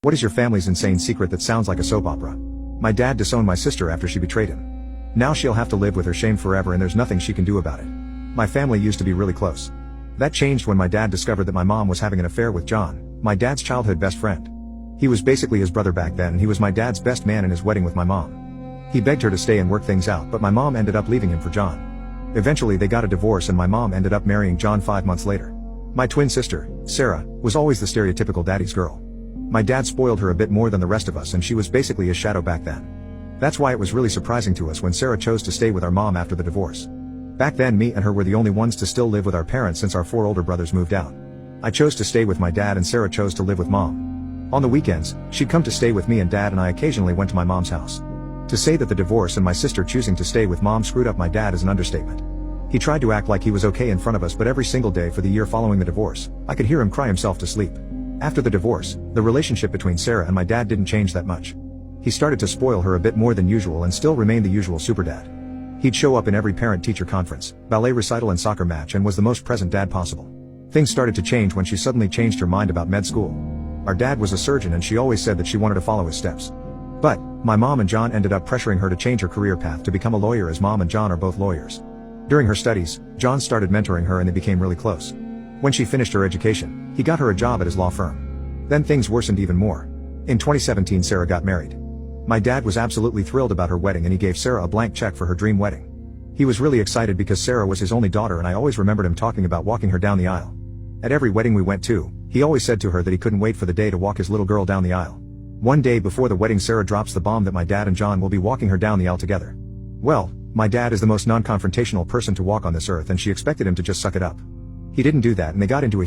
What is your family's insane secret that sounds like a soap opera? My dad disowned my sister after she betrayed him. Now she'll have to live with her shame forever and there's nothing she can do about it. My family used to be really close. That changed when my dad discovered that my mom was having an affair with John, my dad's childhood best friend. He was basically his brother back then and he was my dad's best man in his wedding with my mom. He begged her to stay and work things out but my mom ended up leaving him for John. Eventually they got a divorce and my mom ended up marrying John 5 months later. My twin sister, Sarah, was always the stereotypical daddy's girl. My dad spoiled her a bit more than the rest of us and she was basically his shadow back then. That's why it was really surprising to us when Sarah chose to stay with our mom after the divorce. Back then me and her were the only ones to still live with our parents since our 4 older brothers moved out. I chose to stay with my dad and Sarah chose to live with mom. On the weekends, she'd come to stay with me and dad and I occasionally went to my mom's house. To say that the divorce and my sister choosing to stay with mom screwed up my dad is an understatement. He tried to act like he was okay in front of us but every single day for the year following the divorce, I could hear him cry himself to sleep. After the divorce, the relationship between Sarah and my dad didn't change that much. He started to spoil her a bit more than usual and still remained the usual superdad. He'd show up in every parent-teacher conference, ballet recital and soccer match and was the most present dad possible. Things started to change when she suddenly changed her mind about med school. Our dad was a surgeon and she always said that she wanted to follow his steps. But, my mom and John ended up pressuring her to change her career path to become a lawyer as mom and John are both lawyers. During her studies, John started mentoring her and they became really close. When she finished her education, he got her a job at his law firm. Then things worsened even more. In 2017 Sarah got married. My dad was absolutely thrilled about her wedding and he gave Sarah a blank check for her dream wedding. He was really excited because Sarah was his only daughter and I always remembered him talking about walking her down the aisle. At every wedding we went to, he always said to her that he couldn't wait for the day to walk his little girl down the aisle. One day before the wedding Sarah drops the bomb that my dad and John will be walking her down the aisle together. Well, my dad is the most non-confrontational person to walk on this earth and she expected him to just suck it up. He didn't do that and they got into a